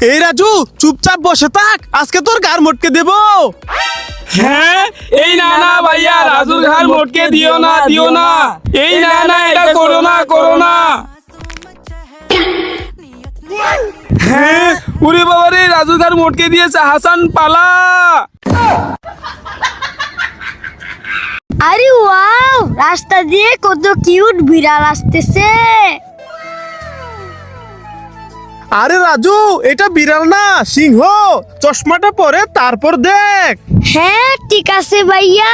এই রাজু চুপচাপ বসে থাক, আজকে তোর গার মটকে দেব। হ্যাঁ এই না না ভাইয়া, রাজুর ঘাড় মটকে দিও না দিও না। এই না না, এটা করো না করো না। হ্যাঁ ওরে বাবা রে, রাজুর ঘাড় মটকে দিয়েছে। হাসান পালা। আরে ওয়াও, রাস্তা দিয়ে কত কিউট বিড়াল আসতেছে। আরে রাজু, এটা বিড়াল না, সিংহ। চশমাটা পরে তারপর দেখ। হ্যাঁ ঠিক আছে ভাইয়া।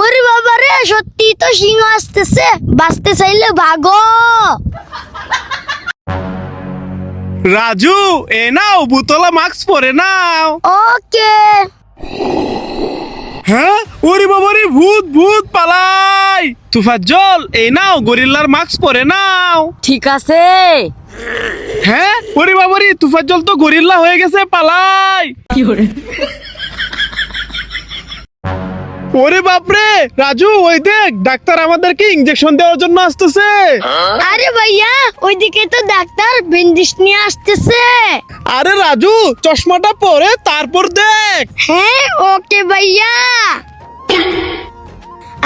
ওরে বাবা রে, সত্যি তো সিংহ আসতেছে, বাঁচতে চাইলে ভাগো। রাজু এ নাও, বুতলা মাস্ক পরে নাও। ওকে। হ্যাঁ ওরে বাবা রে, ভূত ভূত পালাই। তুফাজ্জল এই নাও, গরিল্লার মাস্ক পরে নাও। ঠিক আছে। হ্যাঁ ওরে বাবা রে, তুফাজ্জল তো গরিল্লা হয়ে গেছে, পালাই। ওরে বাপরে রাজু, ওই দেখ ডাক্তার আমাদেরকে ইনজেকশন দেওয়ার জন্য আসতেছে। আরে ভাইয়া, ওইদিকে তো ডাক্তার ব্যান্ডেজ নিয়ে আসতেছে। আরে রাজু, চশমাটা পরে তারপর দেখ। হ্যাঁ ওকে ভাইয়া।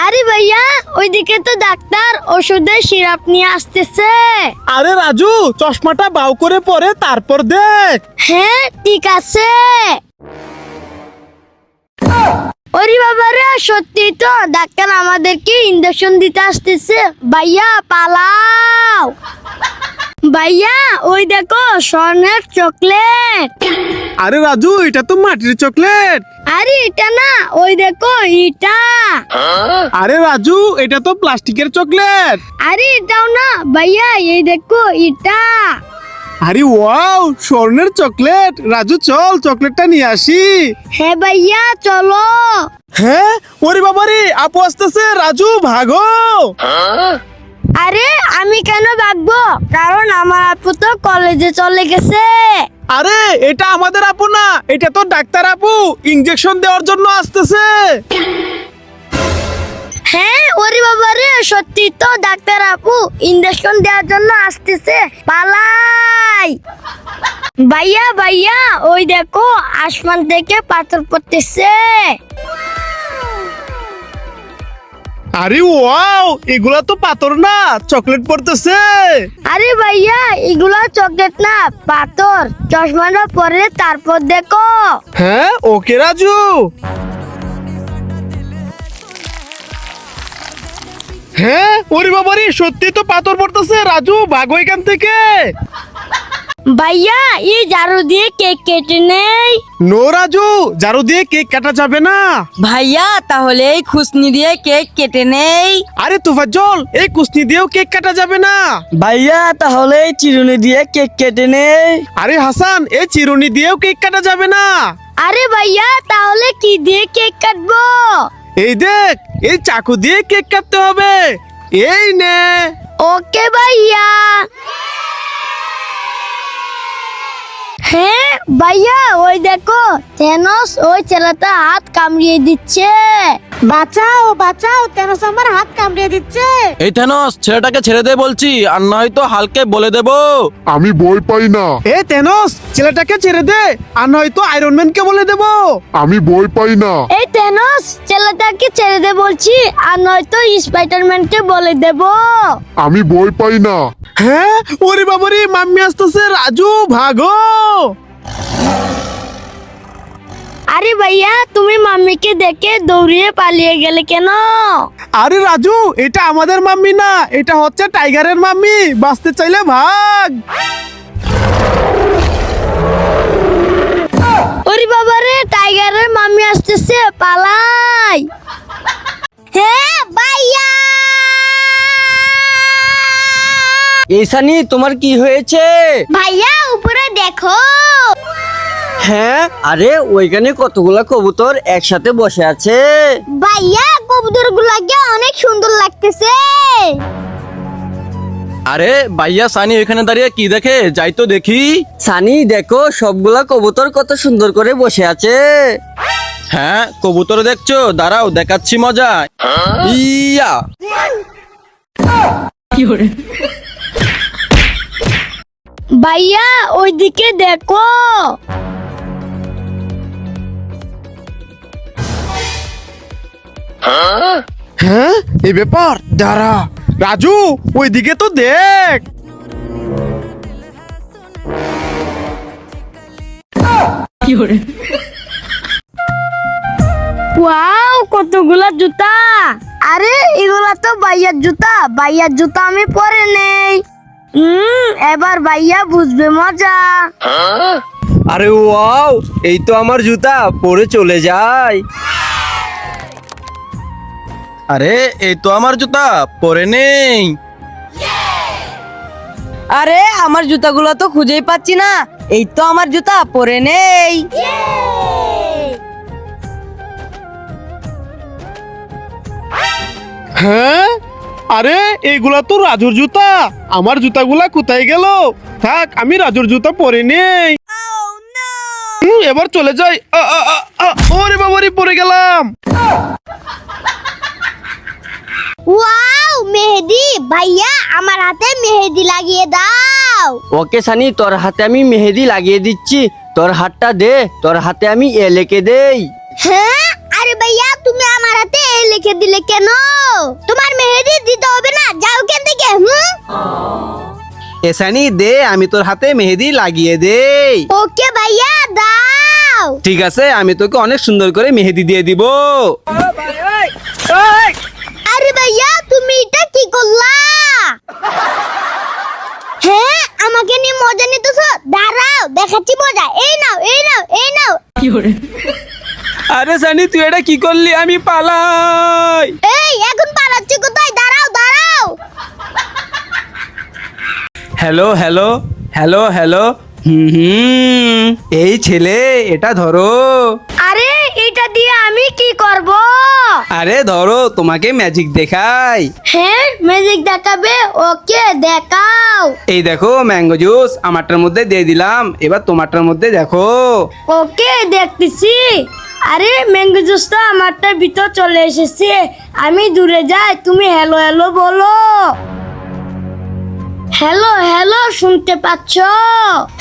আরে ভাইয়া, ওইদিকে তো ডাক্তার ওষুধের সিরাপ নিয়ে আসতেছে। আরে রাজু, চশমাটা বাউ করে পরে তারপর দেখ। হ্যাঁ ঠিক আছে। ওরে বাবা রে, সত্যি তো ডাক্তার আমাদেরকে ইনজেকশন দিতে আসতেছে। ভাইয়া পালাও। ভাইয়া ওই দেখো, স্বর্ণের চকলেট। আরে রাজু, এটা তো মাটির চকলেট। আরে এটা না, ওই দেখো এটা। আরে রাজু, এটা তো প্লাস্টিকের চকলেট। আরে এটাও না ভাইয়া, এই দেখো এটা। আরে ওয়াও, স্বর্ণের চকলেট। রাজু চল চকলেটটা নিয়ে আসি। হ্যাঁ ভাইয়া চলো। হ্যাঁ ওরে বাবা রে, আপু আসতেছে। রাজু ভাগো। আরে আমি কেন ভাগবো? কারণ আমার আপু তো কলেজে চলে গেছে। আরে এটা আমাদের আপু না, এটা তো ডাক্তার আপু, ইনজেকশন দেওয়ার জন্য আসতেছে। হ্যাঁ ওরে বাবা রে, সত্যি তো ডাক্তার আপু ইনজেকশন দেওয়ার জন্য আসতেছে। পালাই। ভাইয়া ভাইয়া, ওই দেখো আসমান থেকে পাথর পড়তেছে। আরে ওয়াও, এগুলা তো পাথর না, চকলেট পড়তেছে। আরে ভাইয়া, এগুলা চকলেট না, পাথর। চশমাটা পরে তারপর দেখো। হ্যাঁ ওকে রাজু। হ্যাঁ ওরে বাবা রে, সত্যি তো পাথর পড়তেছে। রাজু ভাগো এখান থেকে। ভাইয়া এই ঝাড়ু দিয়ে কেক কেটে নেই। নো রাজু, ঝাড়ু দিয়ে কেক কাটা যাবে না। ভাইয়া তাহলে এই খুসনি দিয়ে কেক কেটে নেই। আরে তুফাজ্জল, এই কুস্তি দিয়েও কেক কাটা যাবে না। ভাইয়া তাহলে এই চিরুনি দিয়ে কেক কেটে নেই। আরে হাসান, এই চিরুনি দিয়েও কেক কাটা যাবে না। আরে ভাইয়া তাহলে কি দিয়ে কেক কাটবো? এই দেখ, এই চাকু দিয়ে কেক কাটতে হবে। এই নে। ওকে ভাইয়া। হ্যাঁ ভাইয়া, ওই দেখো থেনোস ওই ছেলেটা হাত কামড়িয়ে দিচ্ছে। বাঁচাও বাঁচাও, তেনস আমার হাত কামড়িয়ে দিচ্ছে। এই থেনস, ছেলেটাকে ছেড়ে দে বলছি, আর নয়তো হালকে বলে দেবো। আমি বই পাই না। এ তেনস, ছেলেটাকে ছেড়ে দে, আর নয়তো আয়রন ম্যানকে বলে দেব। আমি বই পাই না। এই থেনোস, ছেলেটাকে ছেড়ে দে বলছি, আর নয়তো স্পাইডারম্যানকে বলে দেব। আমি বই পাই না। হ্যাঁ ওরে বাবা রে, মাম্মি আসতেছে। রাজু ভাগো। আরে ভাইয়া, তুমি মাম্মিকে দেখে দৌড়িয়ে পালিয়ে গেলে কেন? আরে রাজু, এটা আমাদের মাম্মি না, এটা হচ্ছে টাইগারের মাম্মি। বাঁচতে চাইলে ভাগ। ওরে বাবা রে, টাইগারের মাম্মি আসতেছে, পালাই। হ্যাঁ ভাইয়া। এইসানি তোমার কি হয়েছে? ভাইয়া উপরে দেখো। হ্যাঁ আরে ওইখানে কতগুলা কবুতর একসাথে বসে আছে। ভাইয়া কবুতর গুলাকে অনেক সুন্দর লাগতেছে। আরে ভাইয়া, সানি ওইখানে দাঁড়িয়ে কি দেখে, যাই তো দেখি। সানি দেখো, সবগুলা কবুতর কত সুন্দর করে বসে আছে। হ্যাঁ কবুতর দেখছো, দাঁড়াও দেখাচ্ছি মজা। ইয়া ভাইয়া ওইদিকে দেখো। হ্যাঁ এই ব্যাপার, দাঁড়া রাজু ওইদিকে তো দেখ। ওয়াও কতগুলা জুতা। আরে এগুলা তো ভাইয়ার জুতা, ভাইয়ার জুতা আমি পরে নেই। এবার ভাইয়া বুঝবে মজা। আরে ওয়াও, এই তো আমার জুতা, পরে চলে যায়। আরে এই তো আমার জুতা, পরে নেই। আরে আমার জুতাগুলো তো খুঁজেই পাচ্ছি না, এই তো আমার জুতা, পরে নেই। হ্যাঁ আরে এইগুলা তো রাজুর জুতা, আমার জুতাগুলা কোথায় গেল? থাক আমি রাজুর জুতা পরে নেই। এবার চলে যাই। ওরে বাবারে পরে গেলাম। ওয়াও মেহেদি, ভাইয়া আমার হাতে মেহেদি লাগিয়ে দাও। ওকে সানি, তোর হাতে আমি মেহেদি লাগিয়ে দিচ্ছি। তোর হাতটা দে, তোর হাতে আমি এ লিখে দেই। হ্যাঁ আরে ভাইয়া তুমি আমার হাতে এ লিখে দিলে কেন? তোমার মেহেদি দিতে হবে না, যাও কেন থেকে। এসানি দে, আমি তোর হাতে মেহেদি লাগিয়ে দেই। ওকে ভাইয়া দাও। ঠিক আছে, আমি তোকে অনেক সুন্দর করে মেহেদি দিয়ে দিব। আরে ভাইয়া তুমি এটা কি করলা? হ্যাঁ আমাকে নিয়ে মজা নিতেছো? দাঁড়াও দেখাচ্ছি মজা। এই নাও এই নাও এই নাও। আরে সানি তুই এটা কি করলি? আমি পালাই। এই এখন পালাচ্ছি কোথায়? দাঁড়াও দাঁড়াও। হ্যালো হ্যালো হ্যালো হ্যালো, এই ছেলে এটা ধরো। আরে এটা দিয়ে আমি কি করব? আরে ধরো, তোমাকে ম্যাজিক দেখাই। হ্যাঁ ম্যাজিক দেখাবে? ওকে দেখাও। এই দেখো ম্যাঙ্গো জুস আমারটার মধ্যে দিয়ে দিলাম, এবার তোমারটার মধ্যে দেখো। ওকে দেখতেছি। আরে ম্যাঙ্গো জুসটা আমারটার ভিতর চলে এসেছে। আমি দূরে যাই, তুমি হ্যালো হ্যালো বলো। হ্যালো হ্যালো শুনতে পাচ্ছো?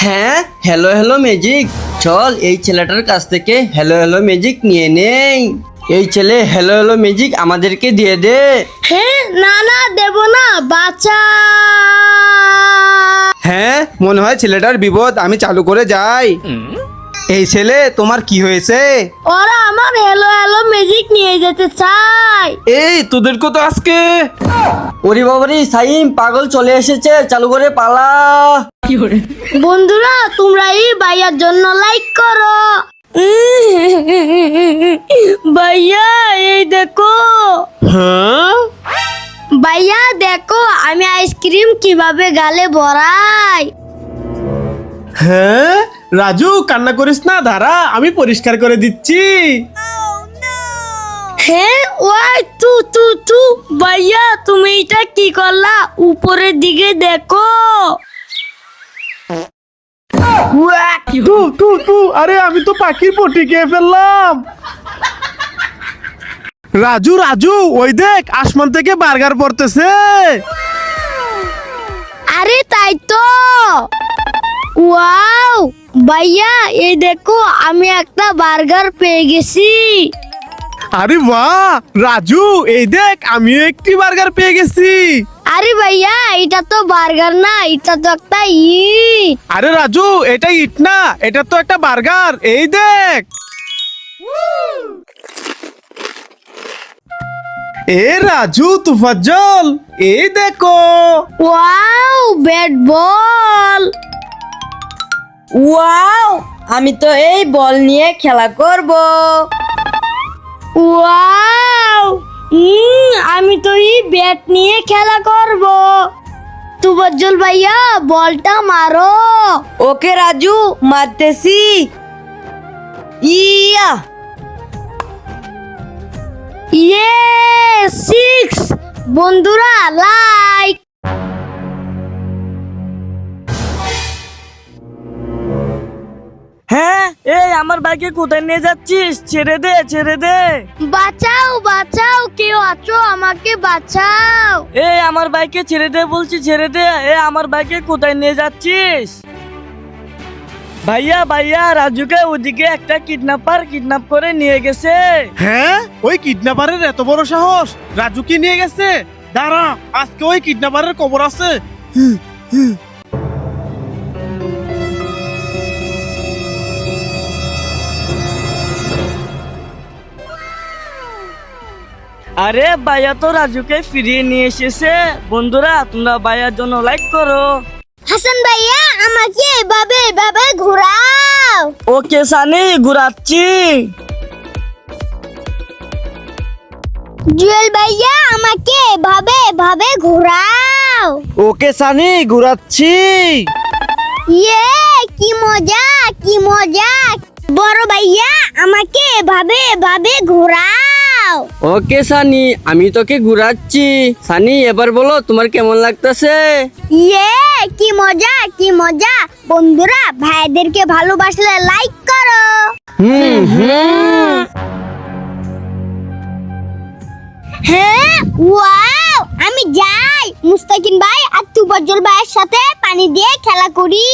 হ্যাঁ হ্যালো হ্যালো ম্যাজিক, চল এই ছেলেটার কাছ থেকে হ্যালো হ্যালো ম্যাজিক নিয়ে নেই। এই ছেলে হ্যালো হ্যালো ম্যাজিক আমাদেরকে দিয়ে দে। হ্যাঁ না না দেব না, বাঁচা। হ্যাঁ মনে হয় ছেলেটার বিপদ, আমি চালু করে যাই। এই ছেলে তোমার কি হয়েছে? ওরা আমার হ্যালো হ্যালো ম্যাজিক নিয়ে যেতে চায়। এই তোদেরকে তো আজকে। ওরে বাবারে সাইম, পাগল চলে এসেছে, চালু করে পালা। বন্ধুরা তোমরা এই ভাইয়ার জন্য লাইক করো। ভাইয়া এই দেখো। হ্যাঁ ভাইয়া দেখো আমি আইসক্রিম কিভাবে গালে ভরাই। হ্যাঁ রাজু কান্না করিস না, দাঁড়া আমি পরিষ্কার করে দিচ্ছি। হ্যাঁ ওই তু তু তু। ভাইয়া তুমি এটা কি করলা? উপরের দিকে দেখো। তু তু তু, আরে আমি তো পাখির পটি খেয়ে ফেললাম। রাজু রাজু ওই দেখ, আসমান থেকে বার্গার পড়তেছে। আরে তাই তো। ওয়াও ভাইয়া এই দেখো আমি একটা বার্গার পেয়ে গেছি। আরে বাহ রাজু, এই দেখ আমিও একটি বার্গার পেয়ে গেছি। আরে ভাইয়া এটা তো বার্গার না, এটা তো একটা ইট। আরে রাজু এটা ইট না, এটা তো একটা বার্গার, এই দেখ। এ রাজু তুফাজ্জল এই দেখো। Wow bat ball. ওয়াও, আমি তো এই বল নিয়ে খেলা করব। ওয়াও আমি তো এই ব্যাট নিয়ে খেলা করব। তুফাজ্জল ভাইয়া বলটা মারো। ওকে রাজু, মারতেছি। ইয়া, ইয়ে 6। বন্ধুরা লাইক। হ্যাঁ এই আমার ভাইকে কোথায় নিয়ে যাচ্ছিস? ছেড়ে দে, ছেড়ে দে। বাঁচাও বাঁচাও, কেউ আছো, আমাকে বাঁচাও। এই আমার ভাইকে ছেড়ে দে বলছি, ছেড়ে দে। আমার ভাইকে কোথায় নিয়ে যাচ্ছিস? ভাইয়া ভাইয়া, রাজুকে ওদিকে একটা কিডন্যাপ করে নিয়ে গেছে। হ্যাঁ, ওই কিডন্যাপারের এত বড় সাহস, রাজু কি নিয়ে গেছে? দাঁড়া, আজকে ওই কিডন্যাপারের খবর আছে। আরে ভাইয়া তো রাজুকে ফিরিয়ে নিয়ে এসেছে। বন্ধুরা তোমরা ভাইয়ার জন্য লাইক করো। হাসান ভাইয়া, আমাকে এভাবে এভাবে ঘোরাও। ওকে সানি, ঘুরাচ্ছি। জুয়েল ভাইয়া, আমাকে এভাবে এভাবে ঘোরাও। ওকে সানি, ঘুরাচ্ছি। ইয়ে, কি মজা কি মজা। বড় ভাইয়া, আমাকে এভাবে এভাবে ঘোরাও। ওকে সানি, আমি তোকে ঘুরাচ্ছি। সানি, এবার বলো তোমার কেমন লাগতেছে? ইয়ে, কি মজা কি মজা। বন্ধুরা ভাইদেরকে ভালোবাসলে লাইক করো। হ্যাঁ, ওয়াও, আমি যাই মুস্তাকিন ভাই আর তুবাজ্জল ভাইয়ের সাথে পানি দিয়ে খেলা করি।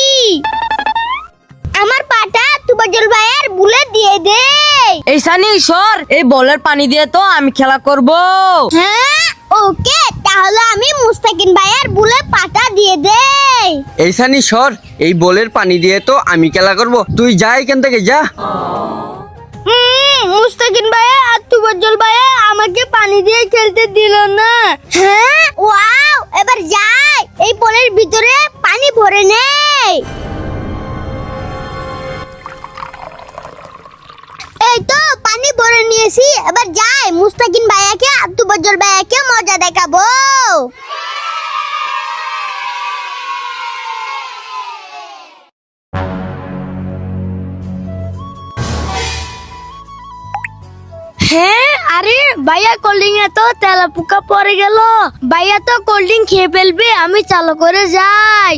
আমার পাটা তুবাজ্জল ভাইয়ের বুলে দিয়ে দে। এই সানি সর, এই বলের পানি দিয়ে তো আমি খেলা করব। হ্যাঁ, ওকে, তাহলে আমি মুস্তাকিন ভাইয়ের বুলে পাটা দিয়ে দে। এই সানি সর, এই বলের পানি দিয়ে তো আমি খেলা করব। তুই যা এখান থেকে যা। মুস্তাকিন ভাইয়া আর তুবাজ্জল ভাইয়া আমাকে পানি দিয়ে খেলতে দিল না। হ্যাঁ, ওয়াও, এবার যাই এই বলের ভিতরে পানি ভরে নেই। এই তো পানি ভরে নিয়েছি, এবার যাই মুস্তাকিন ভাইয়াকে আর তুবাজ্জল ভাইয়াকে মজা দেখাবো। হ্যাঁ, আরে ভাইয়া কোল্ড ড্রিঙ্ক এ তো তেলাপোকা পড়ে গেল। ভাইয়া তো কোল্ড ড্রিঙ্ক খেয়ে ফেলবে, আমি চালু করে যাই।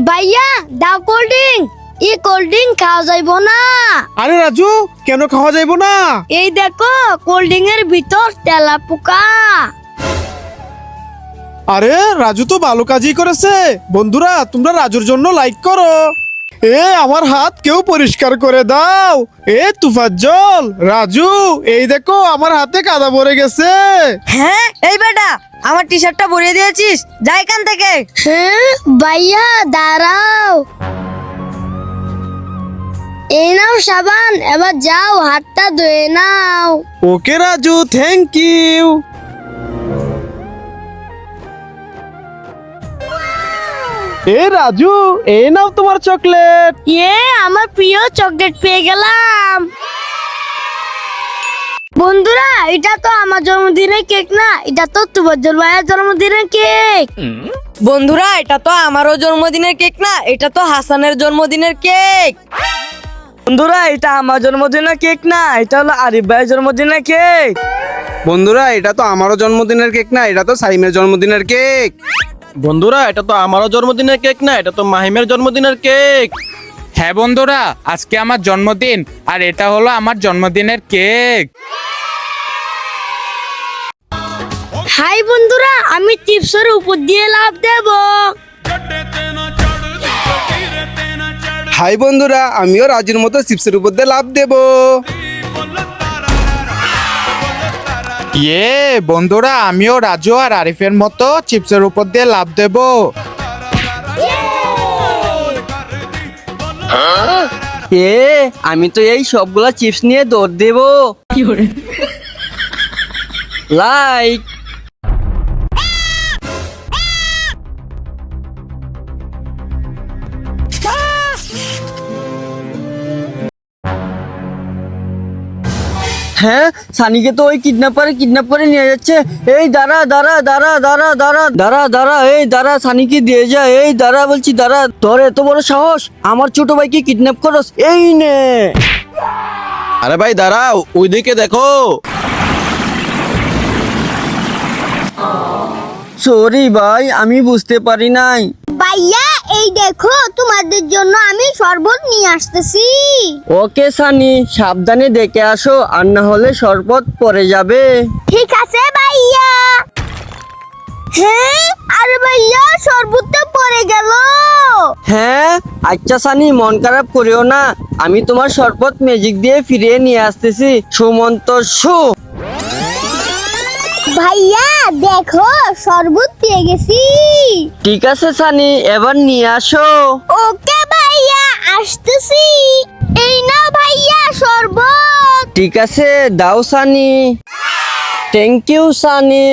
ভাইয়া দাও কোল্ড ড্রিঙ্ক। এই কোল্ড ড্রিঙ্ক খাওয়া যাইবো না। আরে রাজু, কেন খাওয়া যাইবো না? এই দেখো কোল্ড ড্রিঙ্ক এর ভিতর তেলাপোকা। আরে রাজু তো ভালো কাজই করেছে। বন্ধুরা তোমরা রাজুর জন্য লাইক করো। আমার হাত কেউ পরিষ্কার করে দাও। তুফাজ্জল, রাজু, এই দেখো আমার হাতে কাদা ভরে গেছে। হ্যাঁ, এই বেটা, আমার টি শার্টটা ভরিয়ে দিয়েছিস, যা এখান থেকে। হ্যাঁ ভাইয়া, দাঁড়াও। এই নাও সাবান, এবার যাও হাতটা ধুয়ে নাও। ওকে রাজু, থ্যাংক ইউ। রাজু, এই নাও তোমার চকলেট। আমার প্রিয় চকলেট পেয়ে গেলাম। বন্ধুরা এটা তো আমার জন্মদিনের কেক না, এটা তো তুবাজ্জল ভাইয়ের জন্মদিনের কেক। বন্ধুরা এটা তো আমারও জন্মদিনের কেক না, এটা তো হাসানের জন্মদিনের কেক। বন্ধুরা এটা আমার জন্মদিনের কেক না, এটা হলো আরিফ ভাইয়ের জন্মদিনের কেক। বন্ধুরা এটা তো আমারও জন্মদিনের কেক না, এটা তো সাইমের জন্মদিনের কেক। বন্ধুরা এটা তো আমারও জন্মদিনের কেক না, এটা তো মাহিমের জন্মদিনের কেক। হ্যাঁ বন্ধুরা, আজকে আমার জন্মদিন আর এটা হলো আমার জন্মদিনের কেক। হাই বন্ধুরা, আমি চিপসের উপর দিয়ে লাফ দেব। হাই বন্ধুরা, আমিও রাজুর মতো চিপসের উপর দিয়ে লাফ দেব। বন্ধুরা, আমিও রাজু আর আরিফের মতো চিপসের উপর দিয়ে লাফ দেব। আমি তো এই সবগুলা চিপস নিয়ে দৌড় দেব। লাইক। হ্যাঁ, সানিকে তো ওই কিডন্যাপ করে নিয়ে যাচ্ছে। এই দাঁড়া দাঁড়া দাঁড়া দাঁড়া দাঁড়া দাঁড়া দাঁড়া, এই দাঁড়া, সানিকে দিয়ে যা। এই দাঁড়া বলছি, দাঁড়া। তোর এত বড় সাহস, আমার ছোট ভাইকে কিডন্যাপ করস? এই নে। আরে ভাই দাঁড়াও, ওইদিকে দেখো। সরি ভাই, আমি বুঝতে পারি নাই। ভাইয়া এই দেখো তোমাদের জন্য আমি শরবত নিয়ে আসতেছি। ওকে সানি, সাবধানে দেখে আসো, আর না হলে শরবত পড়ে যাবে। ঠিক আছে ভাইয়া। হ্যাঁ, আরে ভাইয়া শরবতটা পড়ে গেল। হ্যাঁ, আচ্ছা সানি, মন খারাপ করিও না, আমি তোমার শরবত ম্যাজিক দিয়ে ফিরিয়ে নিয়ে আসতেছি। সুমন্ত শু। ভাইয়া দেখো শরবত পেয়ে গেছি। ঠিক আছে সানি, এবার নিয়ে আসো। ওকে ভাইয়া, আসতেছি। এই নাও ভাইয়া শরবত। ঠিক আছে, দাও সানি। Thank you Sunny.